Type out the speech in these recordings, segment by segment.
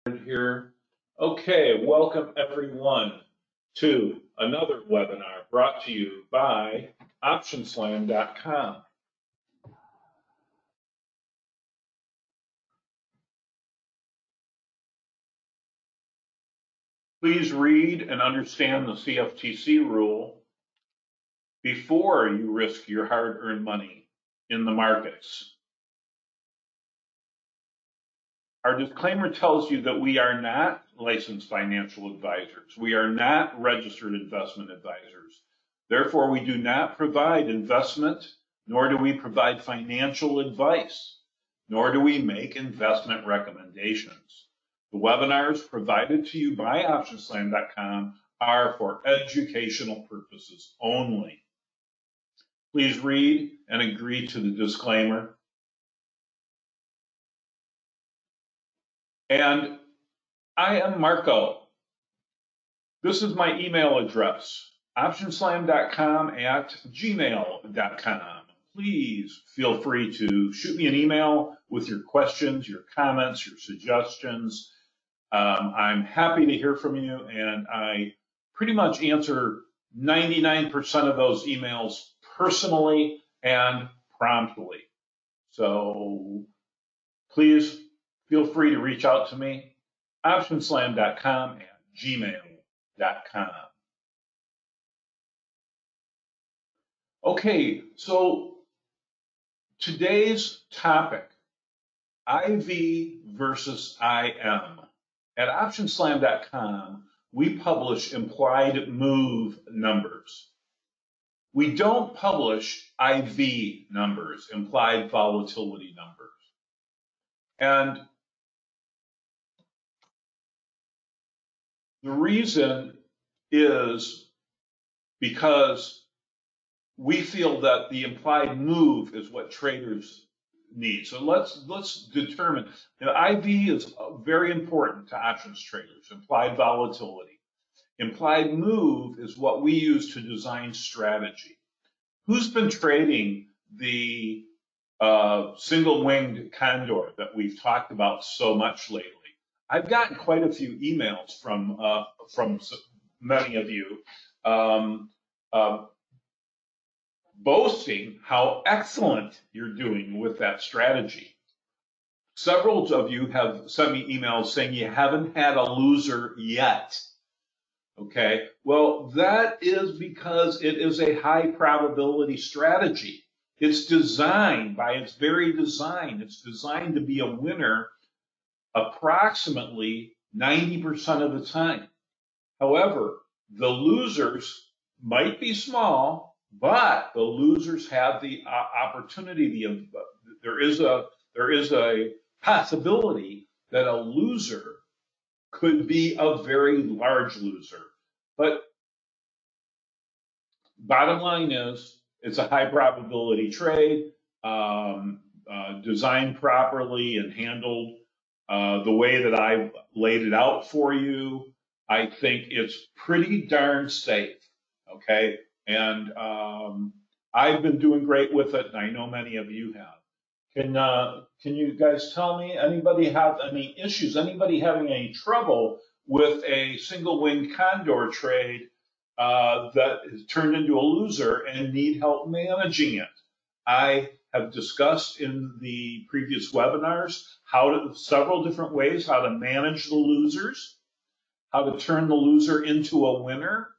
Here. Okay, welcome everyone to another webinar brought to you by OptionSlam.com. Please read and understand the CFTC rule before you risk your hard-earned money in the markets. Our disclaimer tells you that we are not licensed financial advisors. We are not registered investment advisors. Therefore, we do not provide investment, nor do we provide financial advice, nor do we make investment recommendations. The webinars provided to you by OptionSlam.com are for educational purposes only. Please read and agree to the disclaimer. And I am Marco. This is my email address, optionslam.com@gmail.com. Please feel free to shoot me an email with your questions, your comments, your suggestions. I'm happy to hear from you, and I pretty much answer 99% of those emails personally and promptly. So please feel free to reach out to me, optionslam.com@gmail.com. Okay, so today's topic, IV versus IM. At optionslam.com, we publish implied move numbers. We don't publish IV numbers, implied volatility numbers. And the reason is because we feel that the implied move is what traders need. So let's determine that IV is very important to options traders, implied volatility. Implied move is what we use to design strategy. Who's been trading the single-winged condor that we've talked about so much lately? I've gotten quite a few emails from many of you boasting how excellent you're doing with that strategy. Several of you have sent me emails saying you haven't had a loser yet. Okay, well, that is because it is a high probability strategy. It's designed, by its very design, it's designed to be a winner approximately 90% of the time. However, the losers might be small, but the losers have the opportunity. There is a possibility that a loser could be a very large loser. But bottom line is, it's a high probability trade, designed properly and handled the way that I laid it out for you. I think it's pretty darn safe, okay? And I've been doing great with it, and I know many of you have. Can you guys tell me, anybody have any issues? Anybody having any trouble with a single-winged condor trade that has turned into a loser and need help managing it? I have discussed in the previous webinars several different ways how to manage the losers, how to turn the loser into a winner,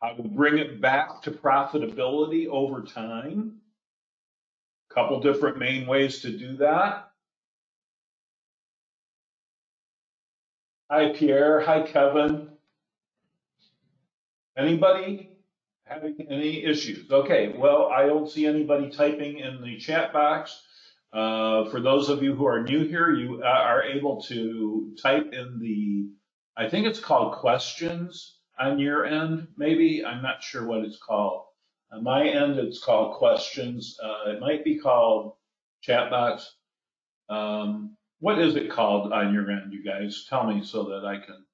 how to bring it back to profitability over time. A couple different main ways to do that. Hi, Pierre. Hi, Kevin. Anybody having any issues? Okay, well, I don't see anybody typing in the chat box. For those of you who are new here, you are able to type in the, I think it's called questions on your end, maybe. I'm not sure what it's called. On my end, it's called questions. It might be called chat box. What is it called on your end, you guys? Tell me so that I can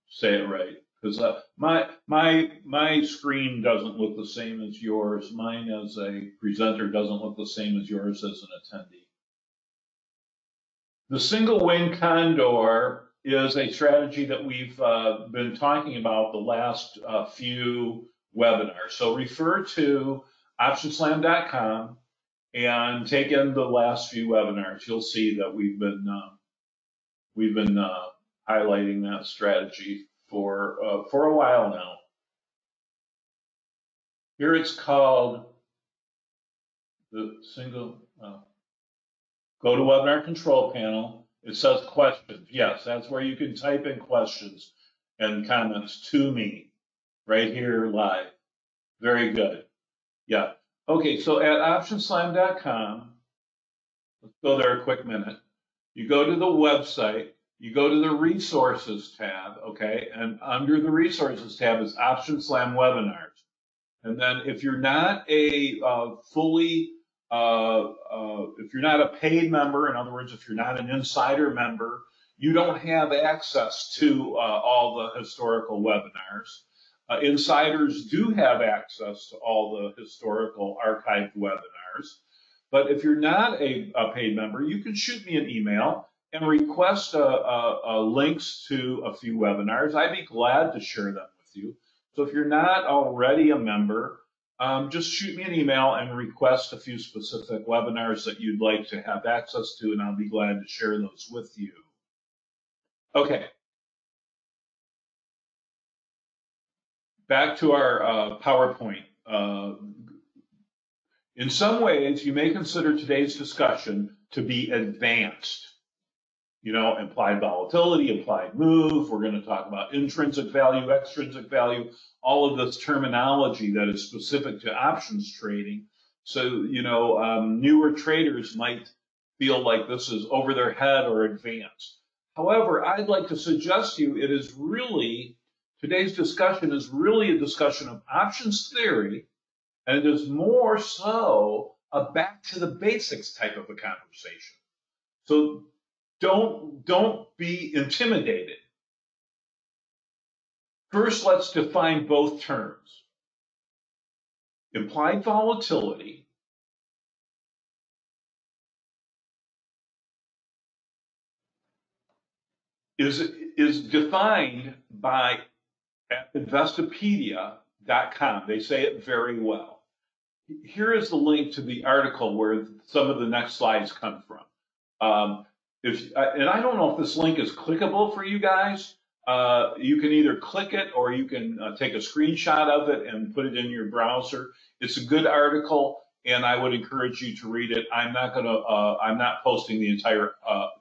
say it right. Because my screen doesn't look the same as yours. Mine as a presenter doesn't look the same as yours as an attendee. The single wing condor is a strategy that we've been talking about the last few webinars. So refer to optionslam.com and take in the last few webinars. You'll see that we've been highlighting that strategy for a while now. Here it's called the single. Go to Webinar Control Panel. It says questions. Yes, that's where you can type in questions and comments to me right here live. Very good. Yeah. Okay, so at optionslam.com, let's go there a quick minute. You go to the website, you go to the resources tab, okay, and under the resources tab is OptionSlam webinars. And then if you're not a if you're not a paid member, in other words, if you're not an insider member, you don't have access to all the historical webinars. Insiders do have access to all the historical archived webinars. But if you're not a paid member, you can shoot me an email and request links to a few webinars. I'd be glad to share them with you. So if you're not already a member, just shoot me an email and request a few specific webinars that you'd like to have access to, and I'll be glad to share those with you. Okay. Back to our PowerPoint. In some ways, you may consider today's discussion to be advanced. You know, implied volatility, implied move. We're going to talk about intrinsic value, extrinsic value, all of this terminology that is specific to options trading. So, you know, newer traders might feel like this is over their head or advanced. However, I'd like to suggest to you it is really, today's discussion is really a discussion of options theory, and it is more so a back to the basics type of a conversation. So don't be intimidated. First, let's define both terms. Implied volatility is defined by at Investopedia.com. They say it very well. Here is the link to the article where some of the next slides come from. And I don't know if this link is clickable for you guys. You can either click it or you can take a screenshot of it and put it in your browser. It's a good article, and I would encourage you to read it. I'm not posting the entire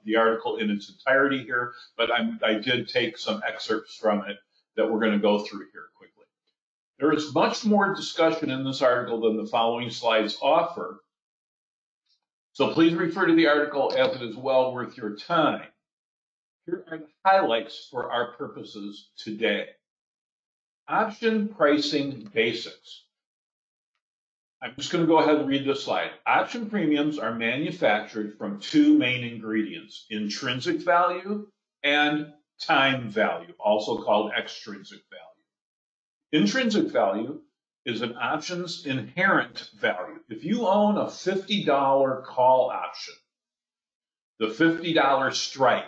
the article in its entirety here, but I did take some excerpts from it that we're going to go through here quickly. There is much more discussion in this article than the following slides offer. So please refer to the article as it is well worth your time. Here are the highlights for our purposes today. Option pricing basics. I'm just going to go ahead and read this slide. Option premiums are manufactured from two main ingredients, intrinsic value and time value, also called extrinsic value. Intrinsic value is an option's inherent value. If you own a $50 call option, the $50 strike,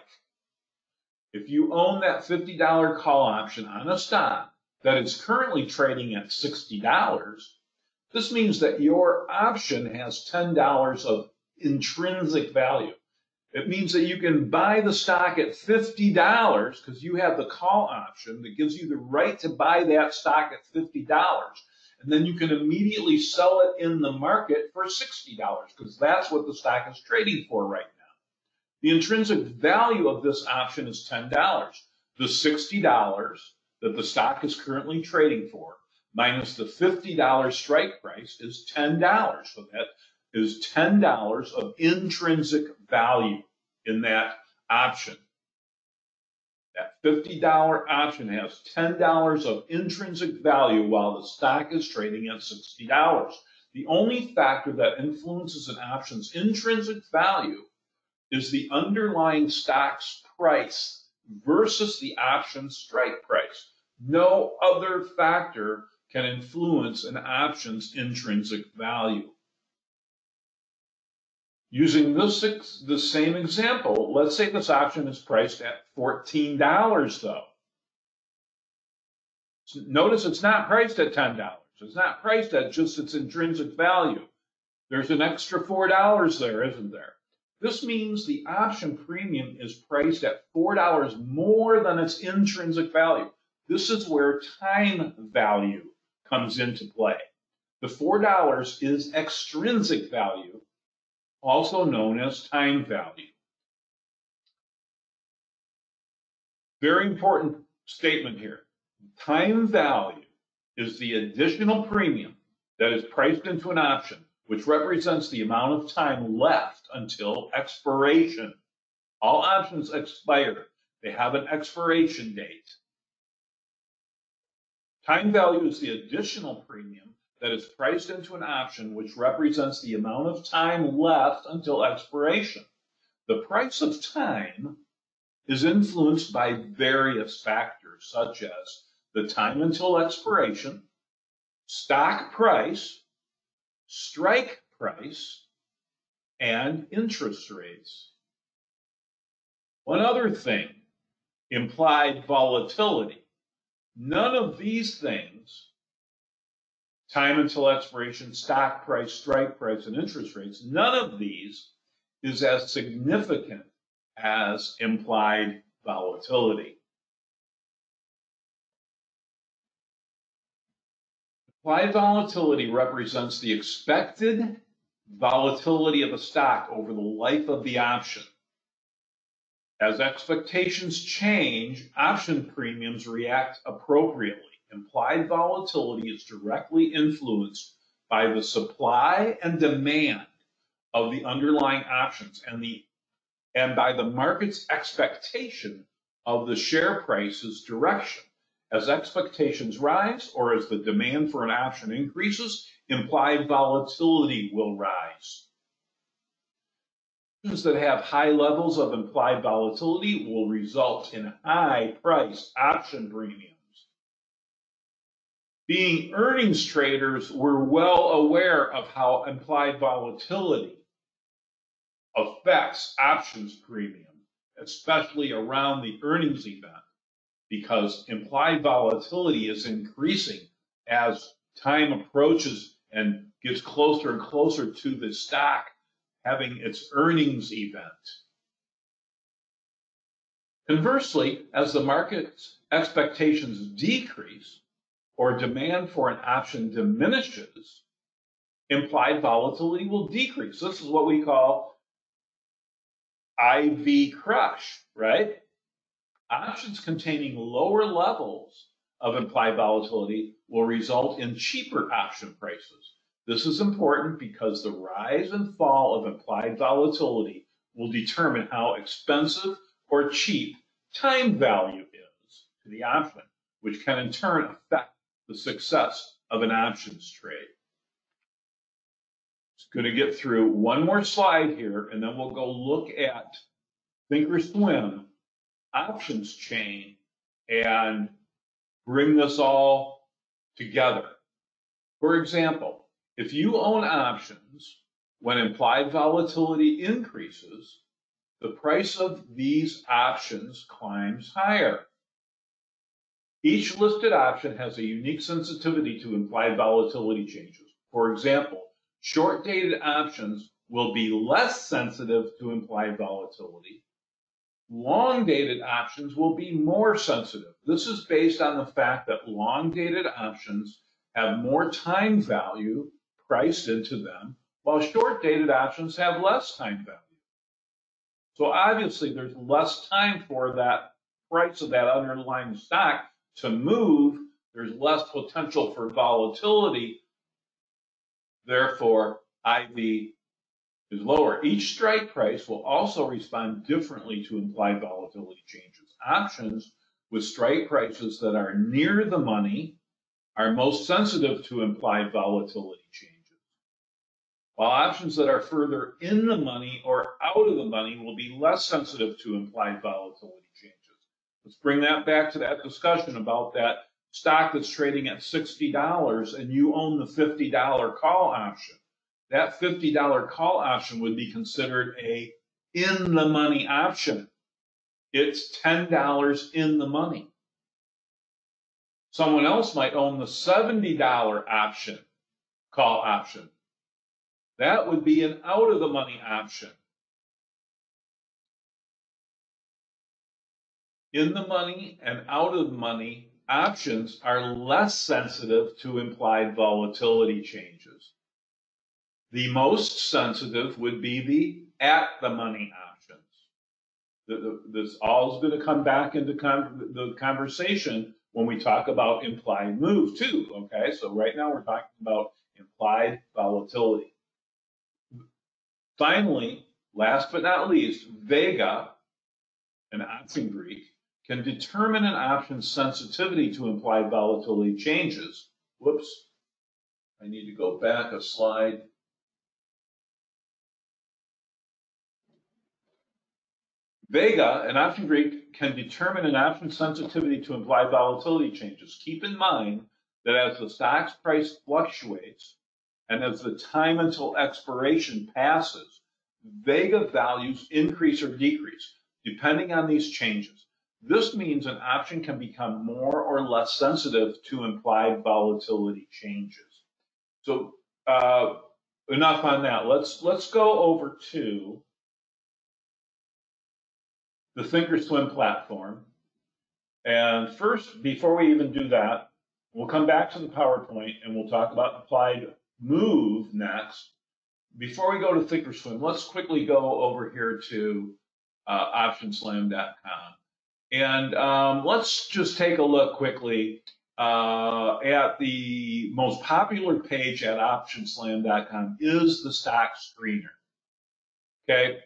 if you own that $50 call option on a stock that is currently trading at $60, this means that your option has $10 of intrinsic value. It means that you can buy the stock at $50 because you have the call option that gives you the right to buy that stock at $50. And then you can immediately sell it in the market for $60 because that's what the stock is trading for right now. The intrinsic value of this option is $10. The $60 that the stock is currently trading for minus the $50 strike price is $10. So that is $10 of intrinsic value in that option. That $50 option has $10 of intrinsic value while the stock is trading at $60. The only factor that influences an option's intrinsic value is the underlying stock's price versus the option strike price. No other factor can influence an option's intrinsic value. Using the same example, let's say this option is priced at $14 though. Notice it's not priced at $10. It's not priced at just its intrinsic value. There's an extra $4 there, isn't there? This means the option premium is priced at $4 more than its intrinsic value. This is where time value comes into play. The $4 is extrinsic value, also known as time value. Very important statement here. Time value is the additional premium that is priced into an option, which represents the amount of time left until expiration. All options expire. They have an expiration date. Time value is the additional premium that is priced into an option, which represents the amount of time left until expiration. The price of time is influenced by various factors, such as the time until expiration, stock price, strike price, and interest rates. One other thing, implied volatility. None of these things, time until expiration, stock price, strike price, and interest rates, none of these is as significant as implied volatility. Implied volatility represents the expected volatility of a stock over the life of the option. As expectations change, option premiums react appropriately. Implied volatility is directly influenced by the supply and demand of the underlying options and by the market's expectation of the share price's direction. As expectations rise or as the demand for an option increases, implied volatility will rise. Options that have high levels of implied volatility will result in high-priced option premiums. Being earnings traders, we're well aware of how implied volatility affects options premium, especially around the earnings event, because implied volatility is increasing as time approaches and gets closer and closer to the stock having its earnings event. Conversely, as the market's expectations decrease or demand for an option diminishes, implied volatility will decrease. This is what we call IV crush, right? Options containing lower levels of implied volatility will result in cheaper option prices. This is important because the rise and fall of implied volatility will determine how expensive or cheap time value is to the option, which can in turn affect the success of an options trade. Just going to get through one more slide here, and then we'll go look at Thinkorswim options chain and bring this all together. For example, if you own options, when implied volatility increases, the price of these options climbs higher. Each listed option has a unique sensitivity to implied volatility changes. For example, short-dated options will be less sensitive to implied volatility. Long-dated options will be more sensitive. This is based on the fact that long-dated options have more time value priced into them, while short-dated options have less time value. So obviously there's less time for that price of that underlying stock to move. There's less potential for volatility. Therefore, IV is lower. Each strike price will also respond differently to implied volatility changes. Options with strike prices that are near the money are most sensitive to implied volatility changes, while options that are further in the money or out of the money will be less sensitive to implied volatility changes. Let's bring that back to that discussion about that stock that's trading at $60 and you own the $50 call option. that $50 call option would be considered a in the money option. It's $10 in the money. Someone else might own the $70 option, call option. That would be an out of the money option. In the money and out of the money options are less sensitive to implied volatility changes. The most sensitive would be the at the money options. This all is going to come back into the conversation when we talk about implied move too, okay? So right now we're talking about implied volatility. Finally, last but not least, Vega, an option Greek, can determine an option's sensitivity to implied volatility changes. Whoops, I need to go back a slide. Vega, an option Greek, can determine an option's sensitivity to implied volatility changes. Keep in mind that as the stock's price fluctuates and as the time until expiration passes, Vega values increase or decrease depending on these changes. This means an option can become more or less sensitive to implied volatility changes. So enough on that. Let's go over to the Thinkorswim platform. And first, before we even do that, we'll come back to the PowerPoint and we'll talk about implied move next. Before we go to Thinkorswim, let's quickly go over here to OptionSlam.com. And let's just take a look quickly at the most popular page at OptionSlam.com is the stock screener. Okay.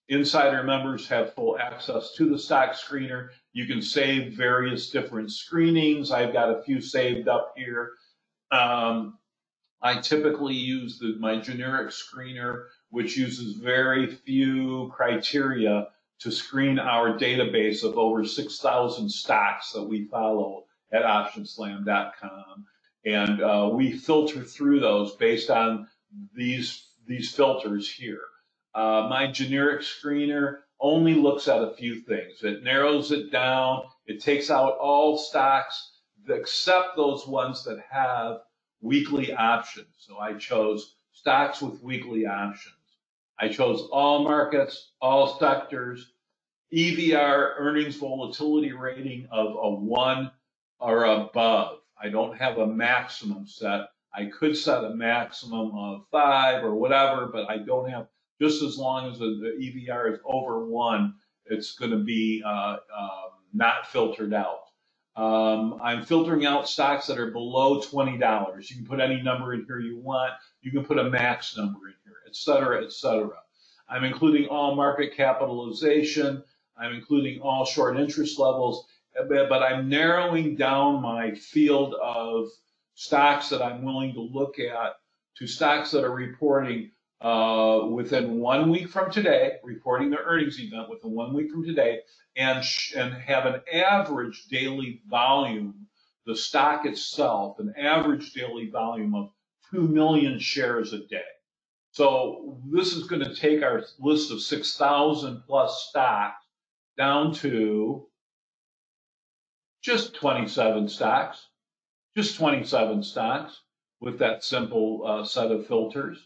Insider members have full access to the stock screener. You can save various different screenings. I've got a few saved up here. I typically use my generic screener, which uses very few criteria to screen our database of over 6,000 stocks that we follow at OptionSlam.com. And we filter through those based on these filters here. My generic screener only looks at a few things. It narrows it down. It takes out all stocks except those ones that have weekly options. So I chose stocks with weekly options. I chose all markets, all sectors, EVR, earnings volatility rating of a 1 or above. I don't have a maximum set. I could set a maximum of 5 or whatever, but I don't have, just as long as the EVR is over 1, it's going to be not filtered out. I'm filtering out stocks that are below $20. You can put any number in here you want. You can put a max number in here, et cetera, et cetera. I'm including all market capitalization. I'm including all short interest levels, but I'm narrowing down my field of stocks that I'm willing to look at to stocks that are reporting within 1 week from today, reporting their earnings event within 1 week from today, and have an average daily volume, the stock itself, an average daily volume of 2 million shares a day. So this is going to take our list of 6,000 plus stocks down to just 27 stocks, with that simple set of filters.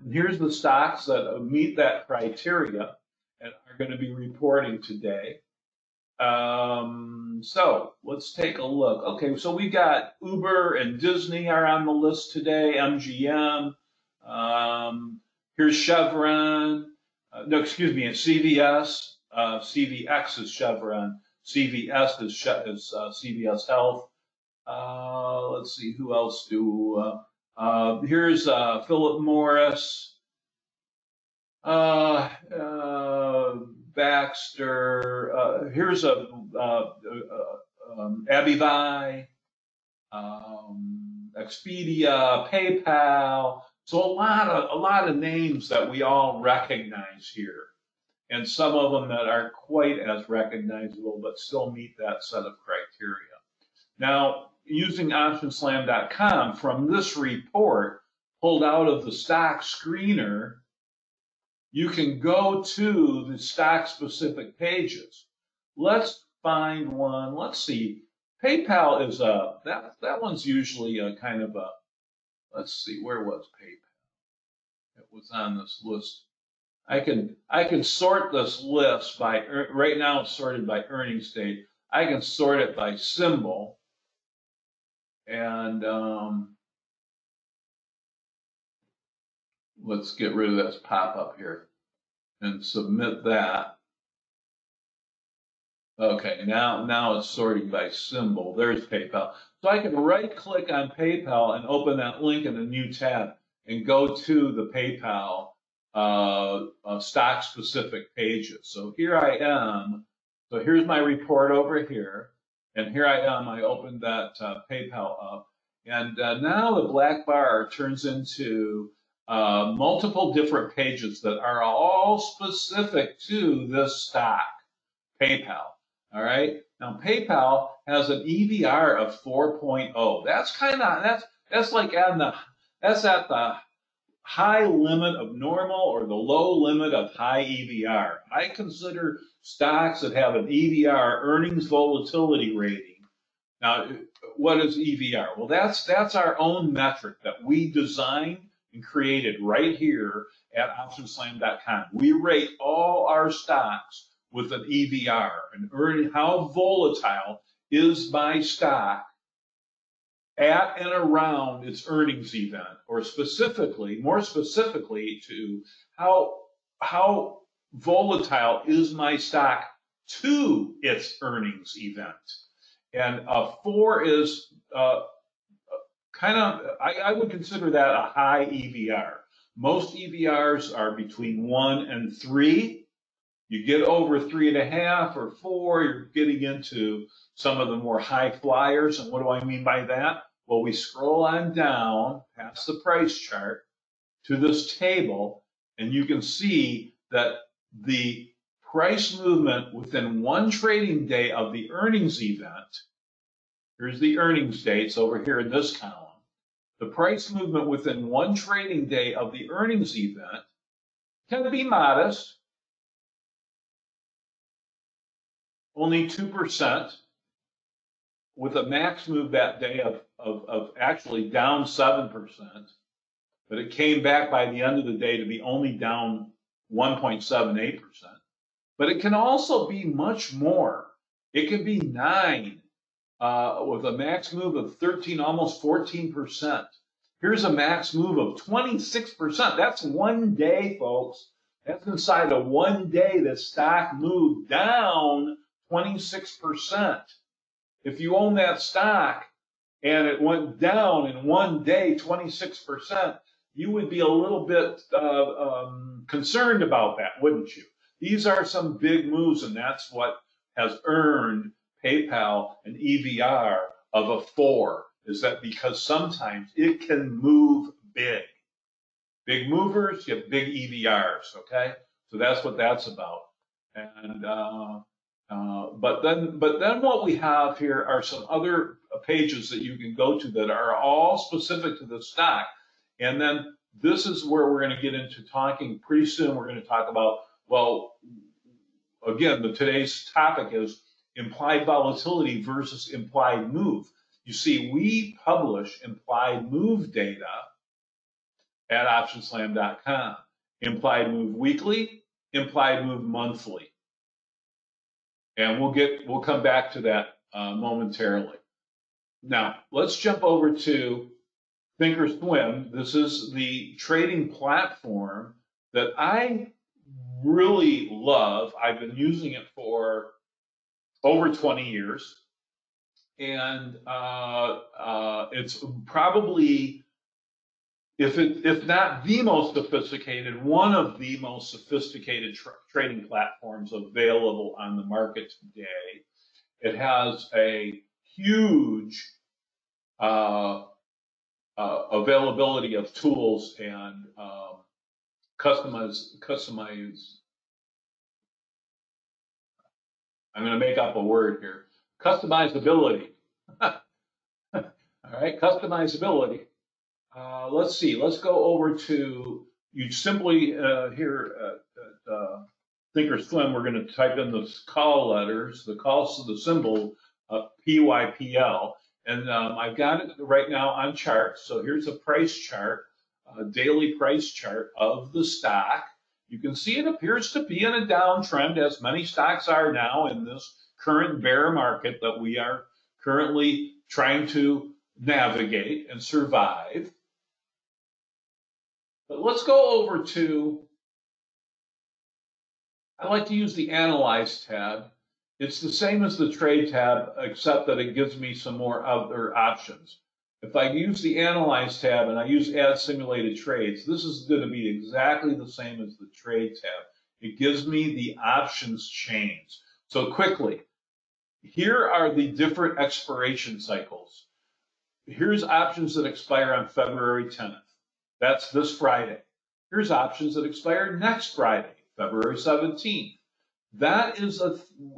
And here's the stocks that meet that criteria and are going to be reporting today. So let's take a look. Okay, so we got Uber and Disney are on the list today, MGM. Here's Chevron. No, excuse me, it's CVS. CVX is Chevron. CVS is CVS Health. Let's see, who else do... here's Philip Morris, Baxter. Here's Abivai, Expedia, PayPal. So a lot of names that we all recognize here, and some of them that aren't quite as recognizable, but still meet that set of criteria. Now, using OptionSlam.com from this report, pulled out of the stock screener, you can go to the stock specific pages. Let's find one. Let's see. PayPal is that one's usually a kind of a, let's see, where was PayPal? It was on this list. I can sort this list by, right now it's sorted by earnings date. I can sort it by symbol, and let's get rid of this pop-up here and submit that. Okay, now it's sorting by symbol. There's PayPal. So I can right-click on PayPal and open that link in a new tab and go to the PayPal stock-specific pages. So here I am. So here's my report over here, and here I am. I opened that PayPal up, and now the black bar turns into multiple different pages that are all specific to this stock, PayPal. All right. Now PayPal has an EVR of 4.0. That's like at the high limit of normal or the low limit of high EVR. I consider stocks that have an EVR, earnings volatility rating. Now, what is EVR? Well, that's our own metric that we designed and created right here at OptionsSlam.com. We rate all our stocks with an EVR, and how volatile is my stock at and around its earnings event, or more specifically to how volatile is my stock to its earnings event. And 4 is I would consider that a high EVR. Most EVRs are between 1 and 3. You get over 3.5 or 4, you're getting into some of the more high flyers. And what do I mean by that? Well, we scroll on down past the price chart to this table, and you can see that the price movement within one trading day of the earnings event, here's the earnings dates over here in this column. The price movement within one trading day of the earnings event can be modest, only 2%, with a max move that day of actually down 7%, but it came back by the end of the day to be only down 1.78%. But it can also be much more. It can be 9, with a max move of 13, almost 14%. Here's a max move of 26%. That's one day, folks. That's inside of one day the stock moved down 26%. If you own that stock and it went down in one day 26%, you would be a little bit concerned about that, wouldn't you? These are some big moves, and that's what has earned PayPal an EVR of a 4, is that because sometimes it can move big. Big movers get big EVRs, okay? So that's what that's about. And but then what we have here are some other pages that you can go to that are all specific to the stock. And then this is where we're going to get into talking pretty soon. We're going to talk about, well, again, today's topic is implied volatility versus implied move. You see, we publish implied move data at OptionsSlam.com. Implied move weekly, implied move monthly. And we'll come back to that momentarily. Now, let's jump over to Thinkorswim. This is the trading platform that I really love. I've been using it for over 20 years. And it's probably, if not the most sophisticated, one of the most sophisticated trading platforms available on the market today. It has a huge availability of tools and customize. I'm going to make up a word here. Customizability. All right, customizability let's see. Let's go over to, you simply here at Thinkorswim, we're going to type in the call letters, the symbol PYPL. And I've got it right now on charts. So here's a price chart, a daily price chart of the stock. You can see it appears to be in a downtrend, as many stocks are now in this current bear market that we are currently trying to navigate and survive. But let's go over to, I like to use the Analyze tab. It's the same as the Trade tab, except that it gives me some more other options. If I use the Analyze tab and I use Add Simulated Trades, this is going to be exactly the same as the Trade tab. It gives me the options chains. So quickly, here are the different expiration cycles. Here's options that expire on February 10th. That's this Friday. Here's options that expire next Friday, February 17th. That is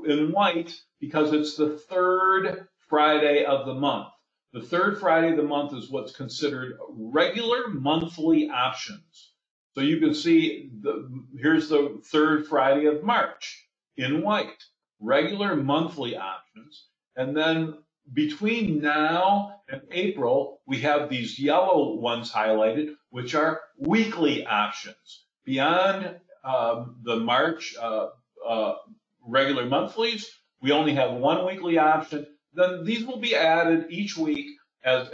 in white because it's the third Friday of the month. The third Friday of the month is what's considered regular monthly options. So you can see, here's the third Friday of March in white, regular monthly options. And then between now and April, we have these yellow ones highlighted, which are weekly options. Beyond the March regular monthlies, we only have one weekly option. Then these will be added each week as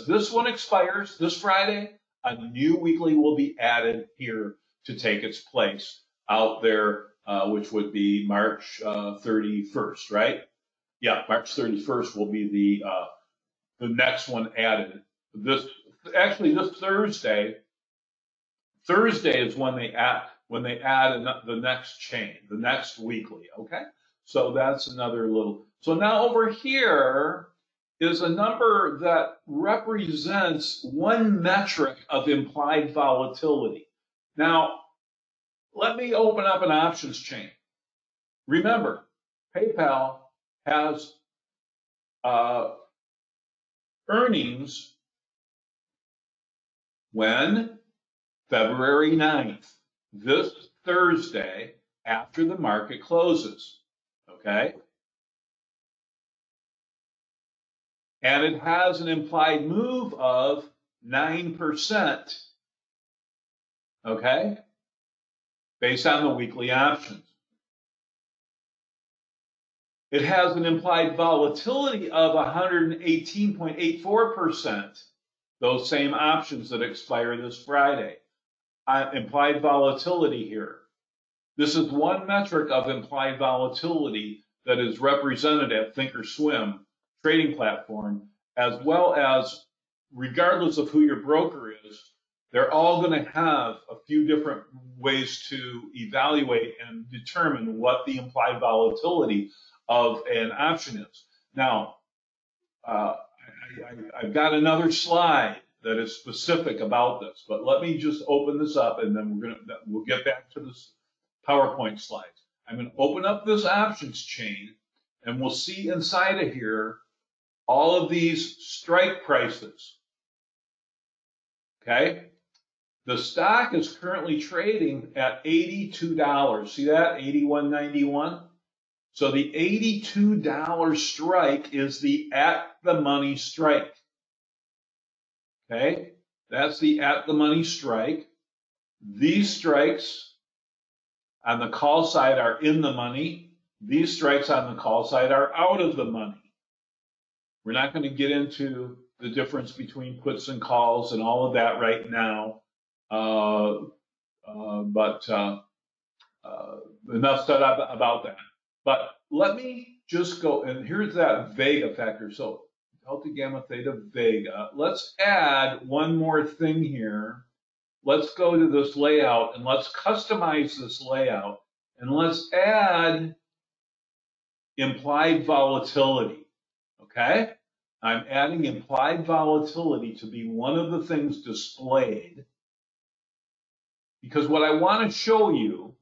this one expires this Friday. A new weekly will be added here to take its place out there, which would be March 31st, right? Yeah, March 31st will be the next one added. This Thursday is when they add the next chain, the next weekly, okay? So that's another little. So now over here is a number that represents one metric of implied volatility. Now, let me open up an options chain. Remember, PayPal has earnings when? February 9th, this Thursday after the market closes, okay? And it has an implied move of 9%, okay? Based on the weekly options. It has an implied volatility of 118.84%, those same options that expire this Friday. Implied volatility here. This is one metric of implied volatility that is represented at Thinkorswim trading platform, as well as, regardless of who your broker is, they're all going to have a few different ways to evaluate and determine what the implied volatility of an option is. Now, I've got another slide that is specific about this, but let me just open this up and then we'll get back to this PowerPoint slides. I'm going to open up this options chain and we'll see inside of here all of these strike prices. Okay? The stock is currently trading at $82. See that? $81.91. So the $82 strike is the at the money strike. Okay, that's the at the money strike. These strikes on the call side are in the money. These strikes on the call side are out of the money. We're not going to get into the difference between puts and calls and all of that right now. But enough said about that. But let me just go, and here's that Vega factor. So delta, gamma, theta, Vega. Let's add one more thing here. Let's go to this layout and let's customize this layout and let's add implied volatility, okay? I'm adding implied volatility to be one of the things displayed because what I want to show you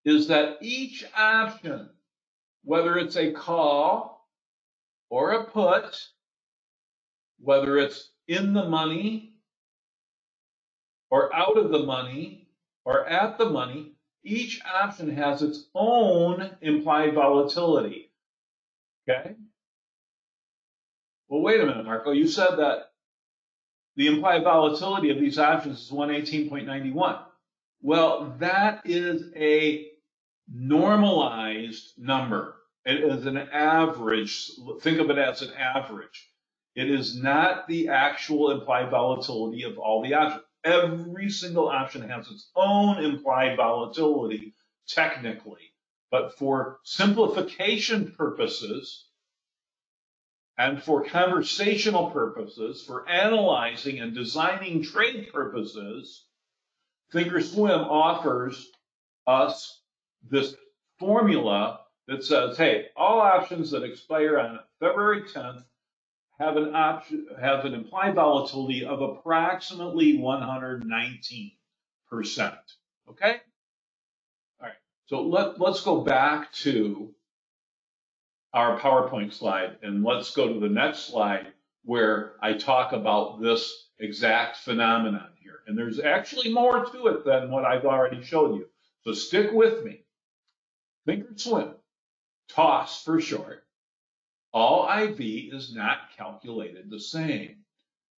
is that each option, whether it's a call or a put, whether it's in the money or out of the money or at the money, each option has its own implied volatility. Okay? Well, wait a minute, Marco. You said that the implied volatility of these options is 118.91. Well, that is a normalized number. It is an average. Think of it as an average. It is not the actual implied volatility of all the options. Every single option has its own implied volatility, technically. But for simplification purposes and for conversational purposes, for analyzing and designing trade purposes, Thinkorswim offers us this formula that says, hey, all options that expire on February 10th have an implied volatility of approximately 119%. Okay? All right. So let's go back to our PowerPoint slide, and let's go to the next slide where I talk about this exact phenomenon here. And there's actually more to it than what I've already showed you. So stick with me. Thinkorswim, TOS for short. All IV is not calculated the same.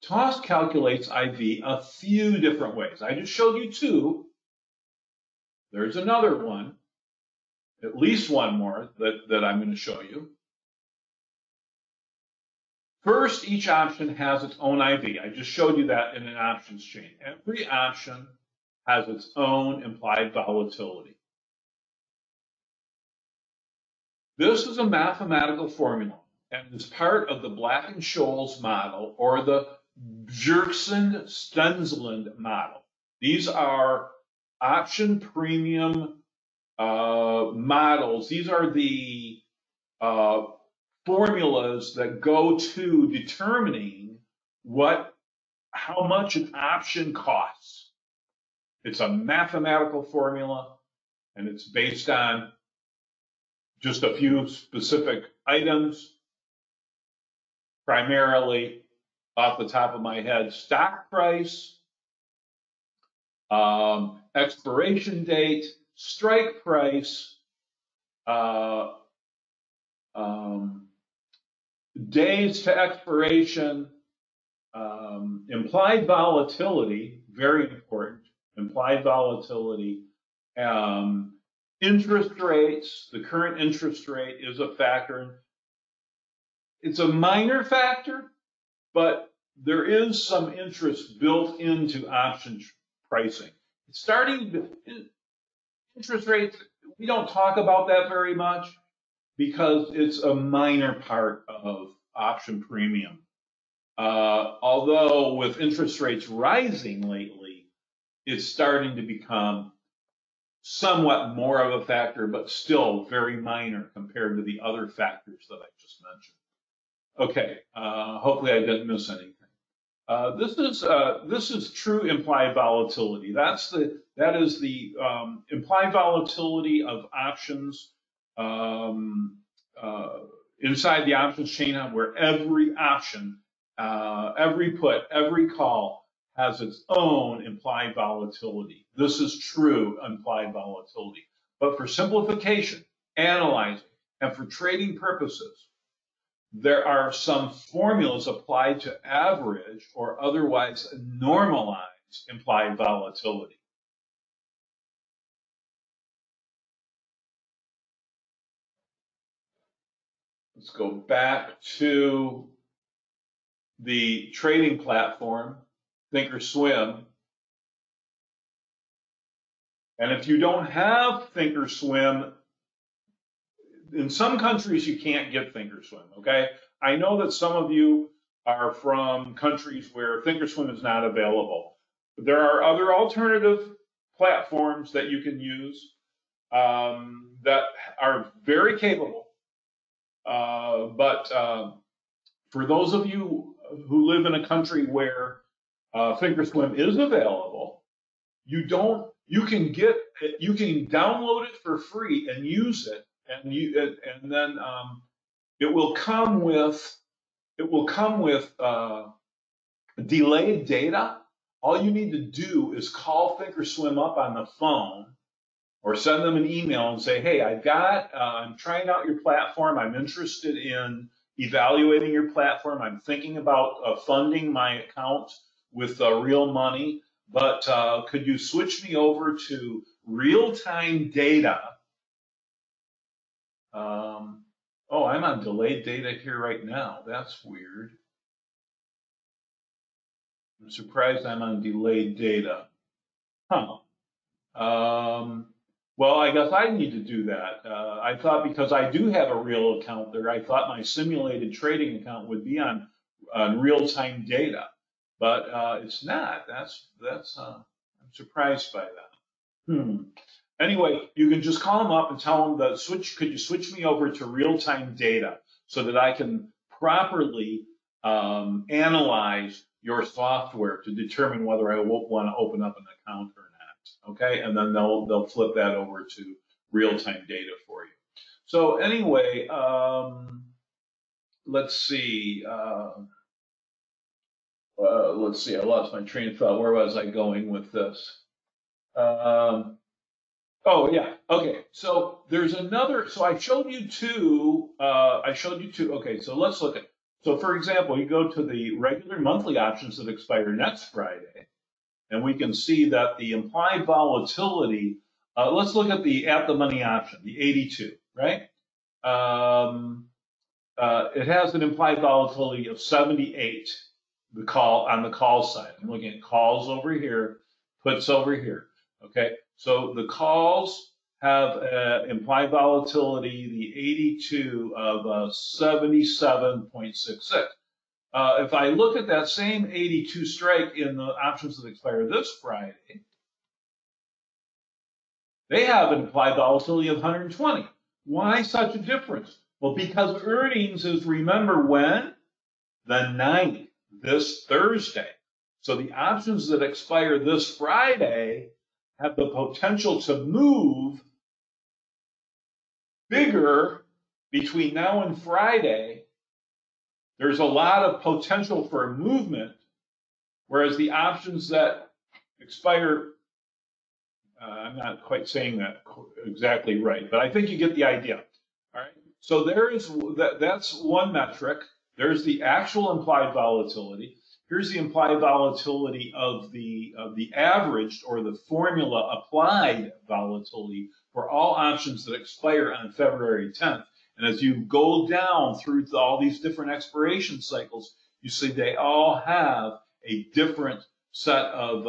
TOS calculates IV a few different ways. I just showed you two. There's another one, at least one more that I'm going to show you. First, each option has its own IV. I just showed you that in an options chain. Every option has its own implied volatility. This is a mathematical formula and is part of the Black-Scholes model or the Bjorkson-Stensland model. These are option premium models. These are the formulas that go to determining how much an option costs. It's a mathematical formula, and it's based on just a few specific items, primarily off the top of my head, stock price, expiration date, strike price, days to expiration, implied volatility, very important, implied volatility, interest rates. The current interest rate is a factor. It's a minor factor, but there is some interest built into option pricing. Interest rates, we don't talk about that very much because it's a minor part of option premium. Although with interest rates rising lately, it's starting to become somewhat more of a factor, but still very minor compared to the other factors that I just mentioned. Okay, hopefully I didn't miss anything. This is true implied volatility. That is the implied volatility of options inside the options chain, where every option, every put, every call has its own implied volatility. This is true implied volatility. But for simplification, analyzing, and for trading purposes, there are some formulas applied to average or otherwise normalize implied volatility. Let's go back to the trading platform, Thinkorswim. And if you don't have Thinkorswim, in some countries you can't get Thinkorswim, okay? I know that some of you are from countries where Thinkorswim is not available. But there are other alternative platforms that you can use that are very capable. But for those of you who live in a country where Thinkorswim is available, you can download it for free and use it, and then it will come with Delayed data, all you need to do is call Thinkorswim up on the phone or send them an email and say, hey, I'm trying out your platform. I'm interested in evaluating your platform. I'm thinking about funding my account with real money, but could you switch me over to real-time data? Oh, I'm on delayed data here right now. That's weird. I'm surprised I'm on delayed data. Huh. Well, I guess I need to do that. I thought because I do have a real account there, I thought my simulated trading account would be on real-time data, but it's not. I'm surprised by that. Anyway, you can just call them up and tell them that could you switch me over to real-time data so that I can properly analyze your software to determine whether I want to open up an account or not. Okay, and then they'll flip that over to real-time data for you. So anyway, let's see. Let's see. I lost my train of thought. Where was I going with this? Oh yeah. Okay. So there's another. So I showed you two. Okay. So let's look at. So for example, you go to the regular monthly options that expire next Friday, and we can see that the implied volatility. Let's look at the at-the-money option, the 82, right? It has an implied volatility of 78. The call on the call side. I'm looking at calls over here, puts over here. Okay, so the calls have implied volatility, the 82 of 77.66. If I look at that same 82 strike in the options that expire this Friday, they have an implied volatility of 120. Why such a difference? Well, because earnings is, remember when? The 9th, this Thursday. So the options that expire this Friday have the potential to move bigger between now and Friday. There's a lot of potential for movement, whereas the options that expire, I'm not quite saying that exactly right, but I think you get the idea. All right. So that's one metric. There's the actual implied volatility. Here's the implied volatility of the averaged or the formula applied volatility for all options that expire on February 10th. And as you go down through all these different expiration cycles, you see they all have a different set of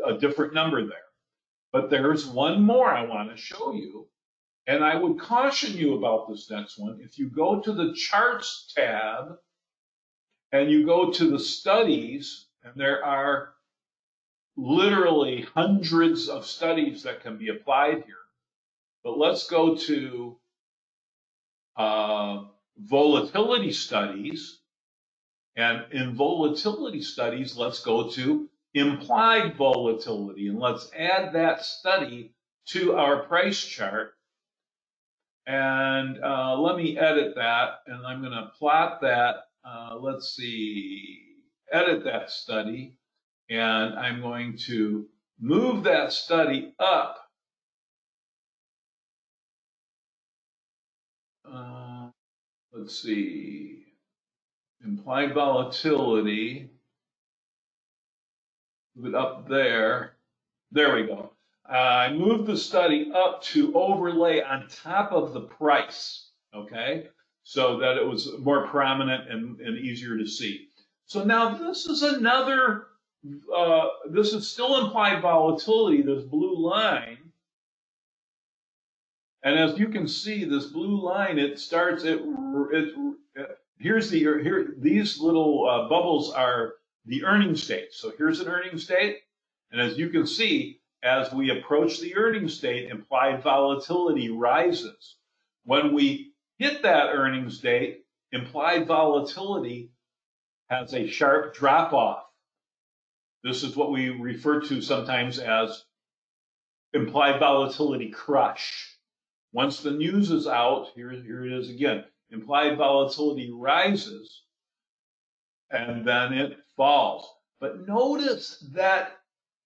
a different number there. But there's one more I want to show you. And I would caution you about this next one. If you go to the charts tab and you go to the studies, and there are literally hundreds of studies that can be applied here. But let's go to volatility studies. And in volatility studies, let's go to implied volatility. And let's add that study to our price chart. And let me edit that, and I'm going to plot that. Let's see, edit that study, and I'm going to move that study up. Let's see, implied volatility, move it up there. There we go. I moved the study up to overlay on top of the price, okay, so that it was more prominent and easier to see. So now this is another, this is still implied volatility, this blue line. And as you can see, this blue line, it starts, these little bubbles are the earnings date. So here's an earnings date. And as you can see, as we approach the earnings date, implied volatility rises. When we hit that earnings date, implied volatility has a sharp drop off. This is what we refer to sometimes as implied volatility crush. Once the news is out, here it is again, implied volatility rises. and then it falls. But notice that